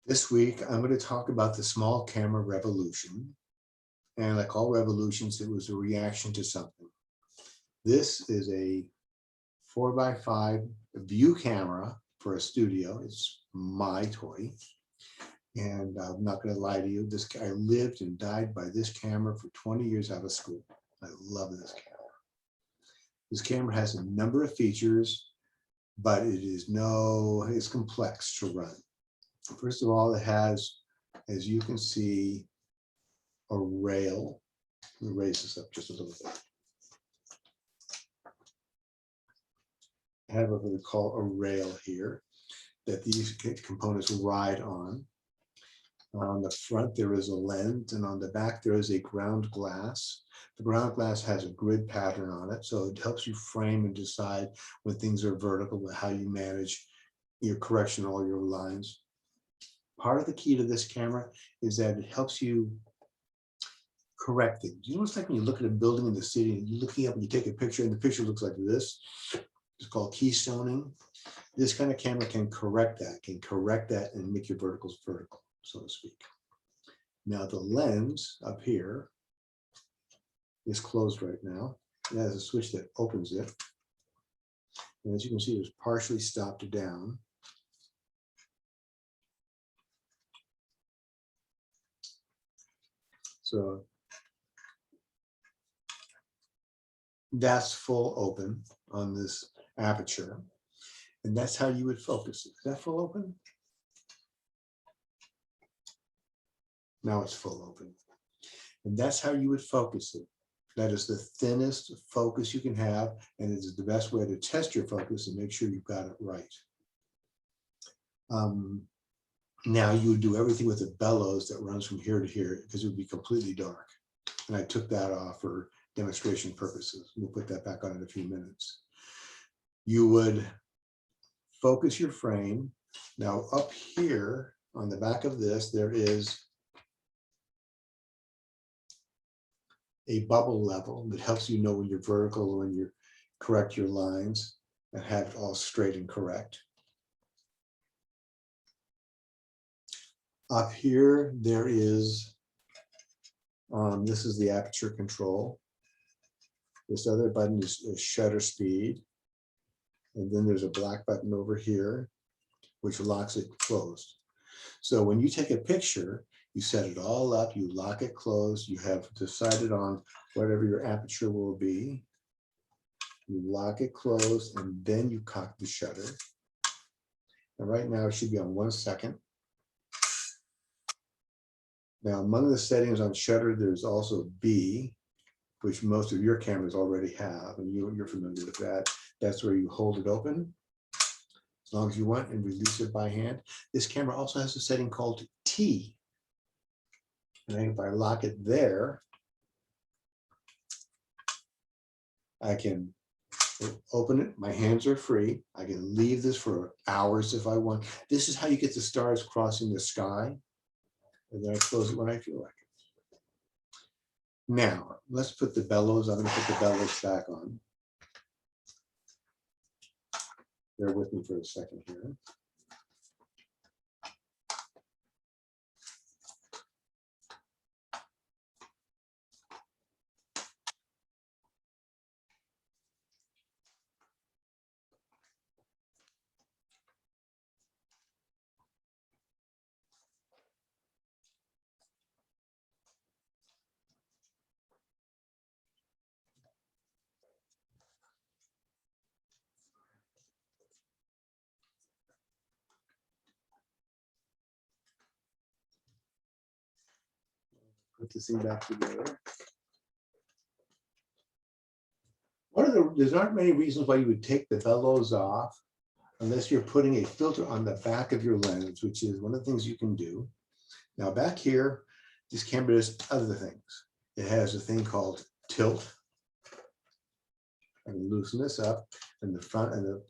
This week, I'm going to talk about the small camera revolution. And like all revolutions, it was a reaction to something. This is a 4x5 view camera for a studio. It's my toy. And I'm not going to lie to you. I lived and died by this camera for 20 years out of school. I love this camera. This camera has a number of features, but it's complex to run. First of all, it has, as you can see, a rail. Let me raise this up just a little bit. I have what we call a rail here that these components ride on. On the front, there is a lens, and on the back, there is a ground glass. The ground glass has a grid pattern on it, so it helps you frame and decide when things are vertical, how you manage your correction, all your lines. Part of the key to this camera is that it helps you correct things. You know, it's like when you look at a building in the city and you're looking up and you take a picture and the picture looks like this. It's called keystoning. This kind of camera can correct that and make your verticals vertical, so to speak. Now the lens up here is closed right now. It has a switch that opens it. And as you can see, it's partially stopped down. So that's full open on this aperture. And that's how you would focus it. Is that full open? Now it's full open. And that's how you would focus it. That is the thinnest focus you can have, and it is the best way to test your focus and make sure you've got it right. Now you would do everything with the bellows that runs from here to here because it would be completely dark. And I took that off for demonstration purposes. We'll put that back on in a few minutes. You would focus your frame. Now up here on the back of this, there is a bubble level that helps you know when you're vertical, when you correct your lines and have it all straight and correct. Up here, there is, this is the aperture control. This other button is shutter speed. And then there's a black button over here, which locks it closed. So when you take a picture, you set it all up, you lock it closed, you have decided on whatever your aperture will be. You lock it closed, and then you cock the shutter. And right now it should be on 1 second. Now, among the settings on shutter, there's also B, which most of your cameras already have, and you're familiar with that. That's where you hold it open as long as you want and release it by hand. This camera also has a setting called T. And if I lock it there, I can open it. My hands are free. I can leave this for hours if I want. This is how you get the stars crossing the sky. And then I close it when I feel like it. Now, let's put the bellows. I'm going to put the bellows back on. Bear with me for a second here. Put this thing back together. There's not many reasons why you would take the bellows off unless you're putting a filter on the back of your lens, which is one of the things you can do. Now back here, this camera does other things. It has a thing called tilt. I can loosen this up, and the front and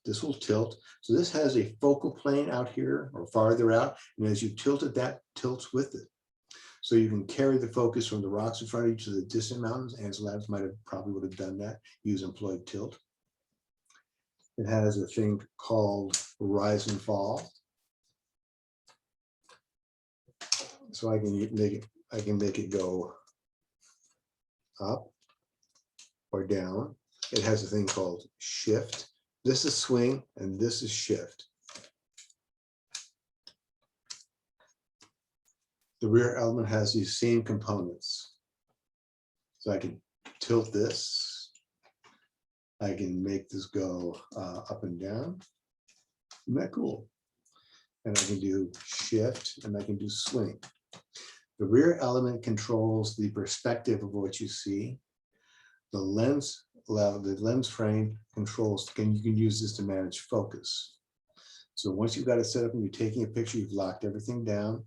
this will tilt. So this has a focal plane out here or farther out, and as you tilt it, that tilts with it. So you can carry the focus from the rocks in front of you to the distant mountains. Ansel Adams probably would have done that. Use employed tilt. It has a thing called rise and fall. So I can make it go up or down. It has a thing called shift. This is swing and this is shift. The rear element has these same components. So I can tilt this. I can make this go up and down. Isn't that cool? And I can do shift and I can do swing. The rear element controls the perspective of what you see. The lens frame controls, you can use this to manage focus. So once you've got it set up and you're taking a picture, you've locked everything down,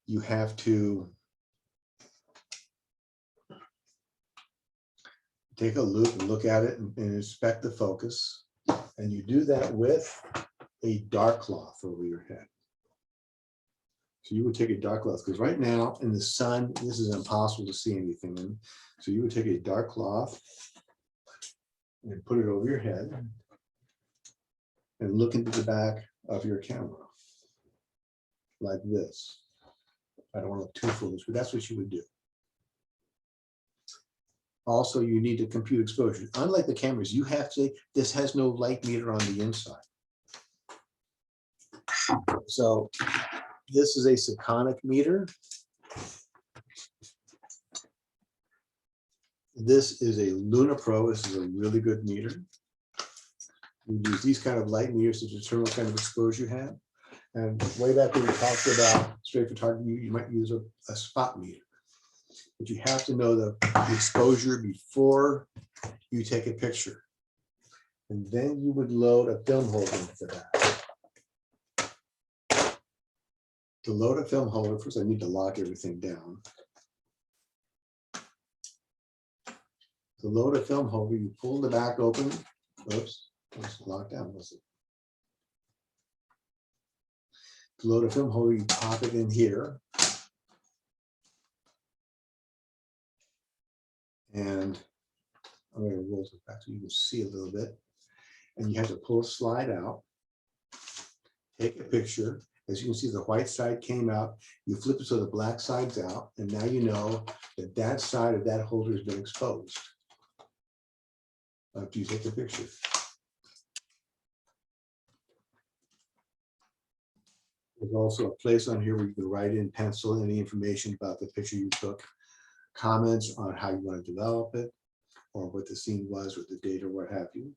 you have to take a loop and look at it and inspect the focus. And you do that with a dark cloth over your head. So you would take a dark cloth, because right now in the sun, this is impossible to see anything in. So you would take a dark cloth and put it over your head and look into the back of your camera like this. I don't want to look too foolish, but that's what you would do. Also, you need to compute exposure. Unlike the cameras, you have to, this has no light meter on the inside. So this is a Sekonic meter. This is a LunaPro. This is a really good meter. We use these kind of light meters to determine what kind of exposure you have. And way back when we talked about straight photography, you might use a spot meter. But you have to know the exposure before you take a picture. And then you would load a film holder into that. To load a film holder, first I need to lock everything down. To load a film holder, you pull the back open. Oops, it's locked down, was it? To load a film holder, you pop it in here. And I'm going to roll it back so you can see a little bit. And you have to pull a slide out, take a picture. As you can see, the white side came out. You flip it so the black side's out. And now you know that that side of that holder has been exposed after you take the picture. There's also a place on here where you can write in pencil any information about the picture you took, comments on how you want to develop it, or what the scene was with the date or what have you.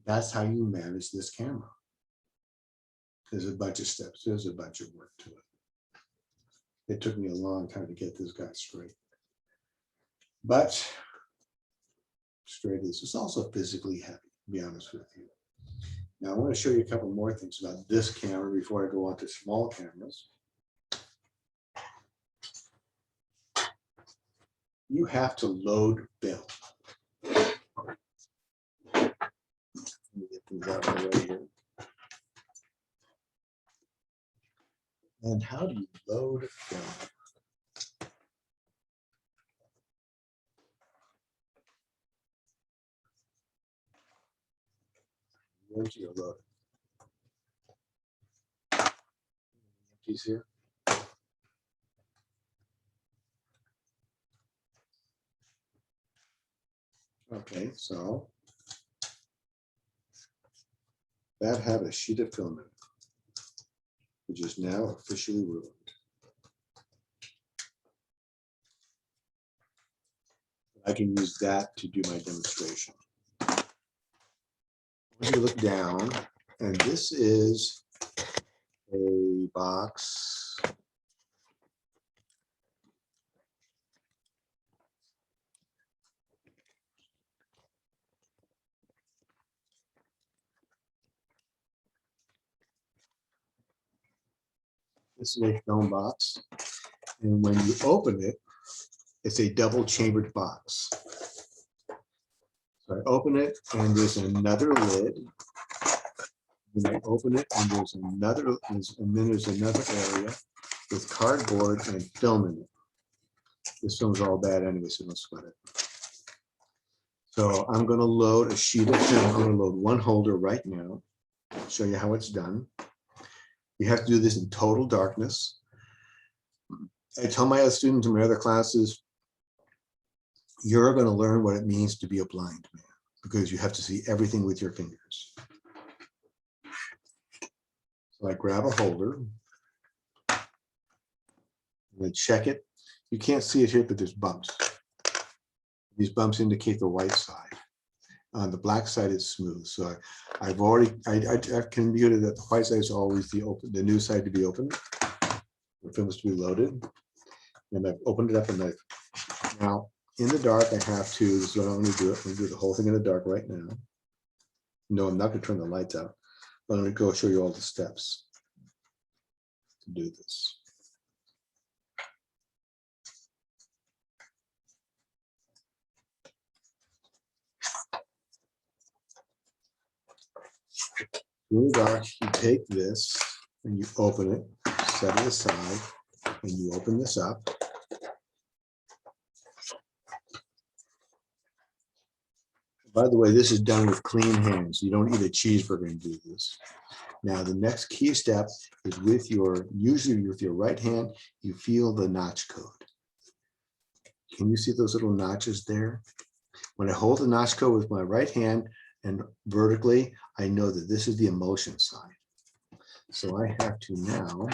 That's how you manage this camera. There's a bunch of steps. There's a bunch of work to it. It took me a long time to get this guy straight. But straight is, it's also physically heavy, to be honest with you. Now I want to show you a couple more things about this camera before I go on to small cameras. You have to load film. Let me get things out of my way here. And how do you load film? Where's your loader? Empties here. Okay, so that had a sheet of film in it, which is now officially ruined. I can use that to do my demonstration. When you look down, and this is a box. This is a film box, and when you open it, it's a double chambered box. So I open it, and there's another lid. And I open it, and there's another, and then there's another area with cardboard and film in it. This film's all bad anyway, so don't sweat it. So I'm going to load a sheet of film. I'm going to load one holder right now. Show you how it's done. You have to do this in total darkness. I tell my other students in my other classes, you're going to learn what it means to be a blind man because you have to see everything with your fingers. So I grab a holder, and then check it. You can't see it here, but there's bumps. These bumps indicate the white side. On the black side, it's smooth. So I've computed that the white side is always the new side to be open. The film is to be loaded. And I've opened it up and now in the dark, I have to, this is what I'm going to do. I'm going to do the whole thing in the dark right now. No, I'm not going to turn the lights out. But I'm going to go show you all the steps to do this. In the dark, you take this and you open it, set it aside, and you open this up. By the way, this is done with clean hands. You don't eat a cheeseburger and do this. Now, the next key step is usually with your right hand, you feel the notch code. Can you see those little notches there? When I hold the notch code with my right hand and vertically, I know that this is the emotion side. So I have to now,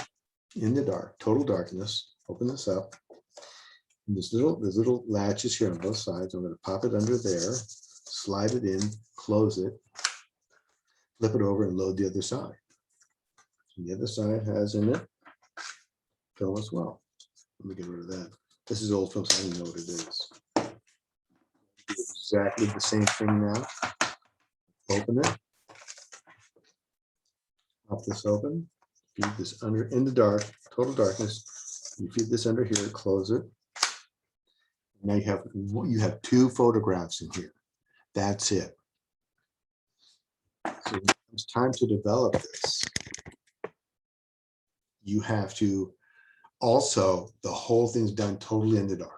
in the dark, total darkness, open this up. And there's little latches here on both sides. I'm going to pop it under there, slide it in, close it, flip it over and load the other side. And the other side has in it film as well. Let me get rid of that. This is old film, so I don't know what it is. Do exactly the same thing now. Open it. Pop this open. Feed this under in the dark, total darkness. You feed this under here, close it. Now you have two photographs in here. That's it. So it's time to develop this. You have to also, the whole thing's done totally in the dark.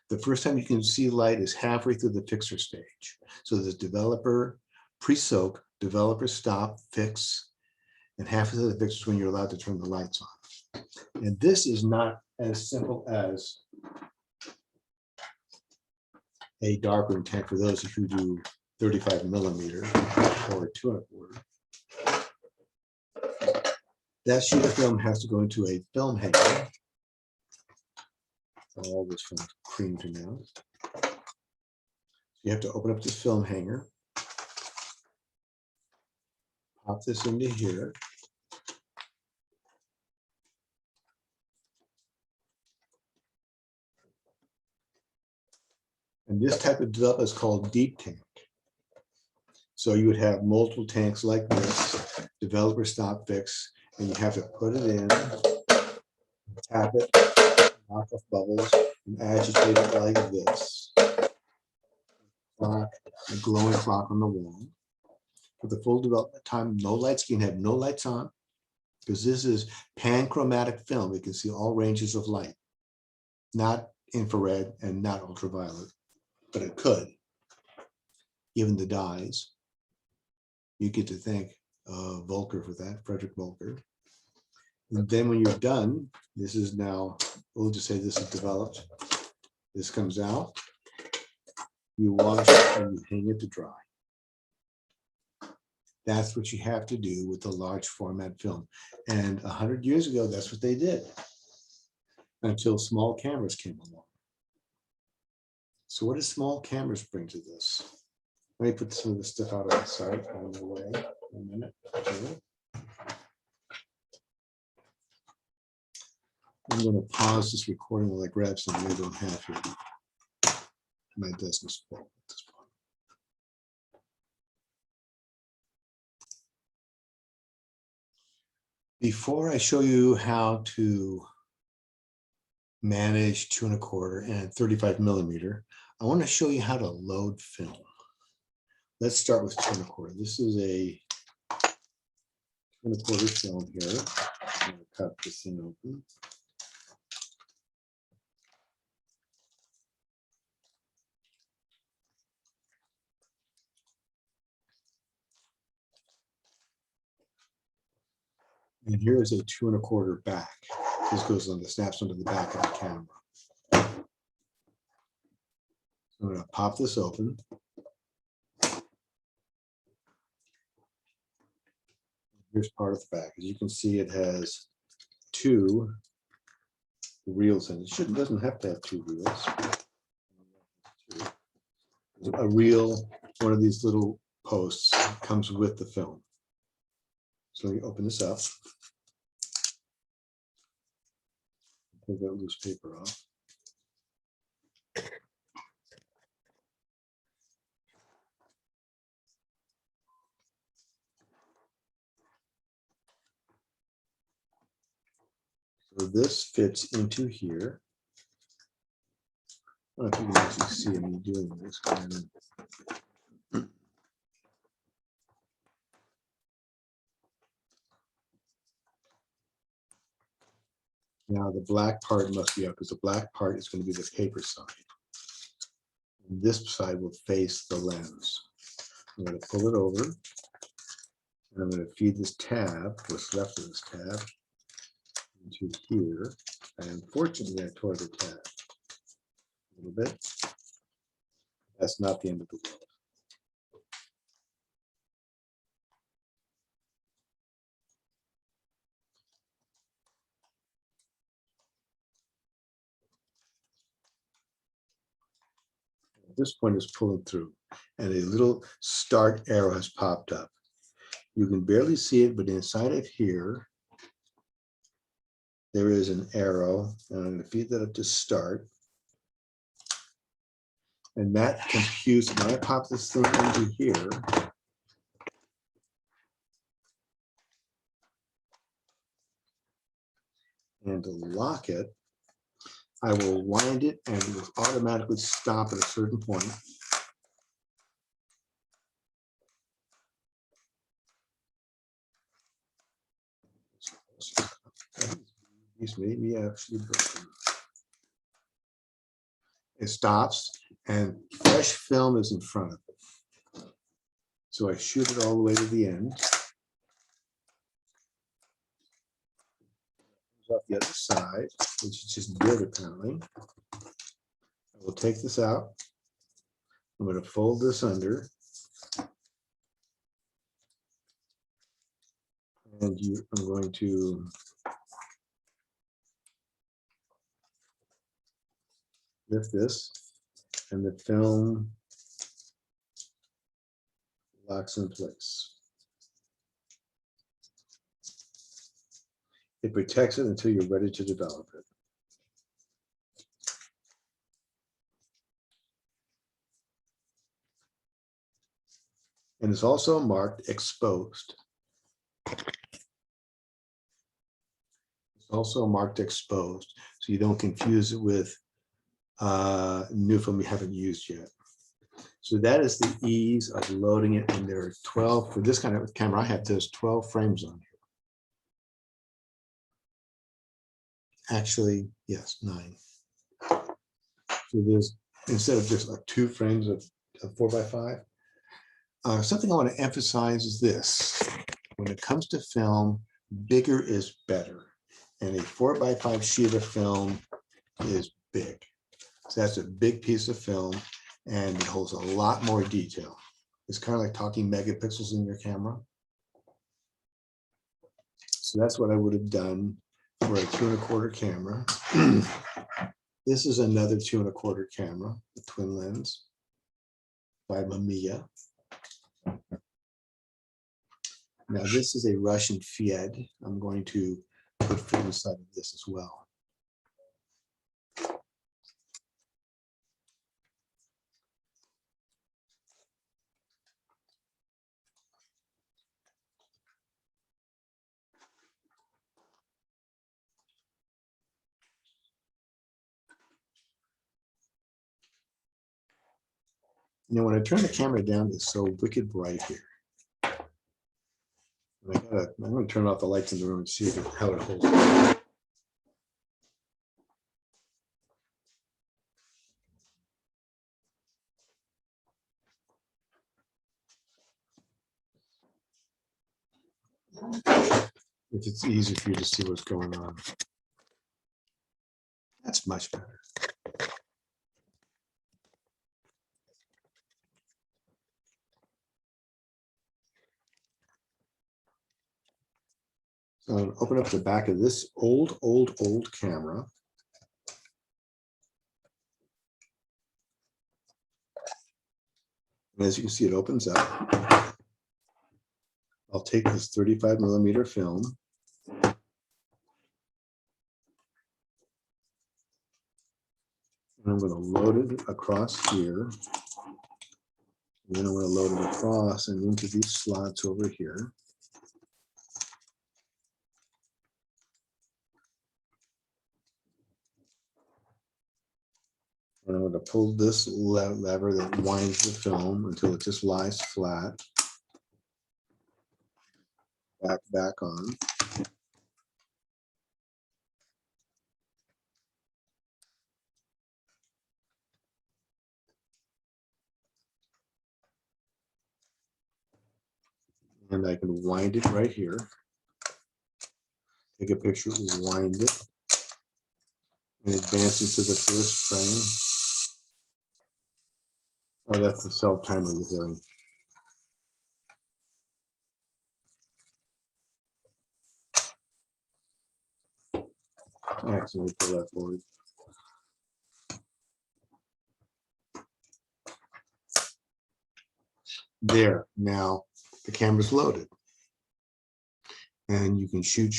The first time you can see light is halfway through the fixer stage. So there's developer, pre-soak, developer stop, fix, and halfway through the fixer is when you're allowed to turn the lights on. And this is not as simple as a darkroom tank for those who do 35 millimeter or 2.25. That sheet of film has to go into a film hanger. All this film creamed now. You have to open up this film hanger, pop this into here. And this type of development is called deep tank. So you would have multiple tanks like this, developer stop fix, and you have to put it in, tap it, knock off bubbles, and agitate it like this. Clock, a glowing clock on the wall. For the full development time, no lights, you can have no lights on, because this is panchromatic film. You can see all ranges of light, not infrared and not ultraviolet, but it could, given the dyes. You get to thank Volker for that, Frederick Volker. And then when you're done, this is now, we'll just say this is developed. This comes out, you wash it and you hang it to dry. That's what you have to do with the large format film. And 100 years ago, that's what they did until small cameras came along. So what do small cameras bring to this? Let me put some of this stuff out on the side, on the way, a minute. I'm going to pause this recording while I grab something I don't have here. My desk is full at this point. Before I show you how to manage 2.25 and 35 millimeter, I want to show you how to load film. Let's start with 2.25. This is a 2.25 film here. I'm going to cut this thing open. And here is a 2 1/4 back. This goes on the snaps onto the back of the camera. I'm going to pop this open. Here's part of the back. As you can see, it has 2 reels in it. It doesn't have to have 2 reels. A reel, one of these little posts, comes with the film. So let me open this up. Take that loose paper off. So this fits into here. I don't know if you can actually see me doing this. Now the black part must be up because the black part is going to be the paper side. And this side will face the lens. I'm going to pull it over. And I'm going to feed this tab, what's left of this tab, into here. And unfortunately, I tore the tab a little bit. That's not the end of the world. This point is pulling through, and a little start arrow has popped up. You can barely see it, but inside of here, there is an arrow, and I'm going to feed that up to start. And that computes, when I pop this thing into here, and to lock it, I will wind it and it will automatically stop at a certain point. These maybe actually broken. It stops and fresh film is in front of it. So I shoot it all the way to the end. Off the other side, which is just good apparently. I will take this out. I'm going to fold this under. And I'm going to lift this, and the film locks in place. It protects it until you're ready to develop it. And it's also marked exposed. It's also marked exposed, so you don't confuse it with new film you haven't used yet. So that is the ease of loading it, and there are 12, for this kind of camera I have, there's 12 frames on here. Actually, yes, 9. So there's, instead of just like 2 frames of 4x5. Something I want to emphasize is this: when it comes to film, bigger is better, and a 4x5 sheet of film is big. So that's a big piece of film, and it holds a lot more detail. It's kind of like talking megapixels in your camera. So that's what I would have done for a 2 1/4 camera. This is another 2 1/4 camera, the twin lens by Mamiya. Now this is a Russian Fiat. I'm going to put film inside of this as well. You know, when I turn the camera down, it's so wicked bright here. I'm going to turn off the lights in the room and see how it holds. if it's easy for you to see what's going on. That's much better. So I'm going to open up the back of this old camera. And as you can see, it opens up. I'll take this 35mm film. And I'm going to load it across here. And then I'm going to load it across and into these slots over here. And I'm going to pull this lever that winds the film until it just lies flat. Back on. And I can wind it right here. Take a picture, wind it, and advance it to the first frame. Oh, that's the self timer you're hearing. I accidentally pull that forward. There, now the camera's loaded. And you can shoot.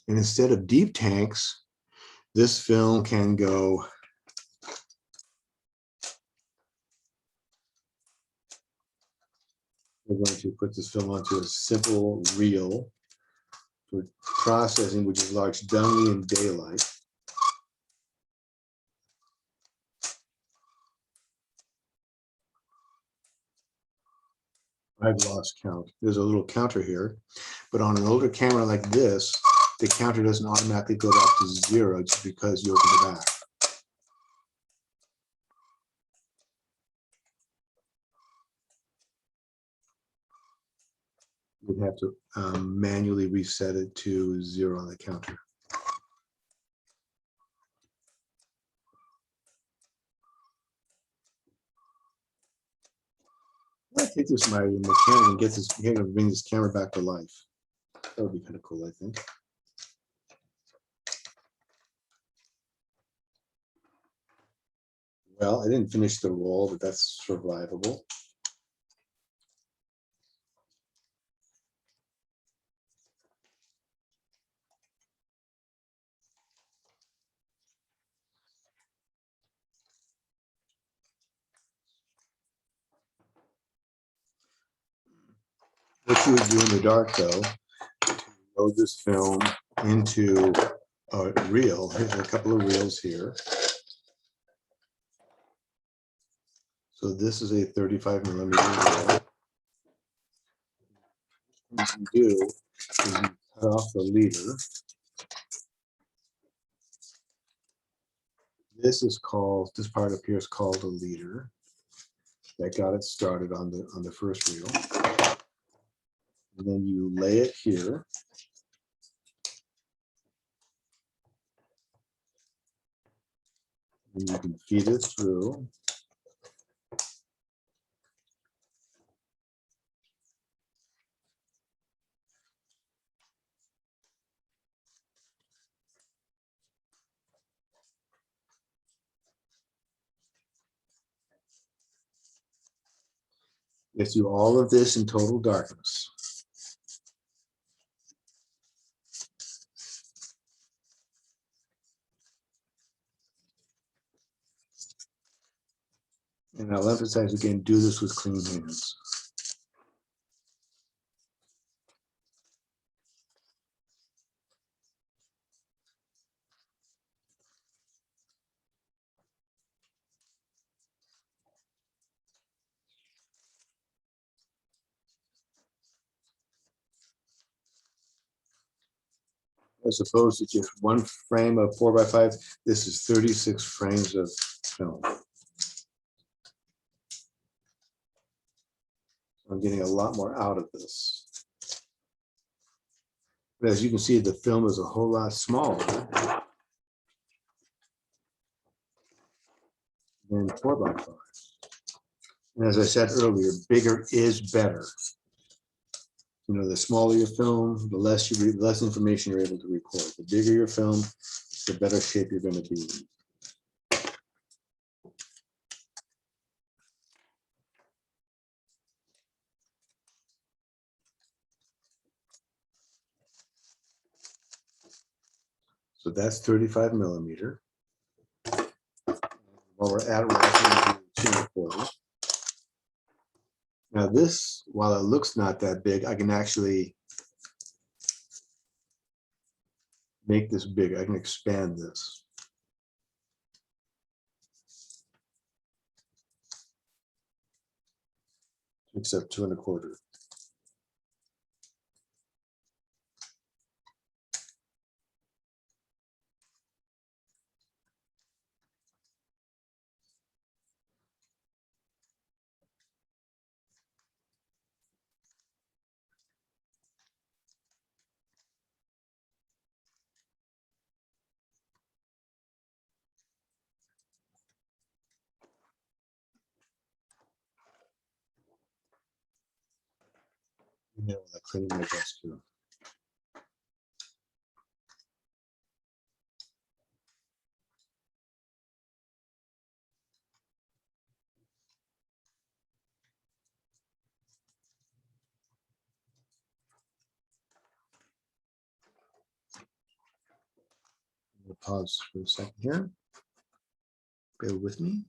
And instead of deep tanks, this film can go we're going to put this film onto a simple reel for processing, which is large dummy in daylight. I've lost count. There's a little counter here, but on an older camera like this, the counter doesn't automatically go back to 0 just because you open the back. You'd have to manually reset it to 0 on the counter. I take this my mechanic and get this, bring this camera back to life. That would be kind of cool, I think. Well, I didn't finish the roll, but that's survivable. What you would do in the dark, though, to load this film into a reel. Here's a couple of reels here. So this is a 35mm reel. What you do is you cut off the leader. This part up here is called a leader. That got it started on the first reel. And then you lay it here. And you can feed it through. Let's do all of this in total darkness. And I'll emphasize again, do this with clean hands. As opposed to just one frame of 4x5, this is 36 frames of film. I'm getting a lot more out of this. As you can see, the film is a whole lot smaller than 4x5. And as I said earlier, bigger is better. You know, the smaller your film, the less less information you're able to record. The bigger your film, the better shape you're going to be in. So that's 35 millimeter. While we're at it, we're going to 2¼ Now this, while it looks not that big, I can actually make this big. I can expand this. Except 2¼ Yeah, while I'm cleaning my desk here. We'll pause for a second here. Bear with me.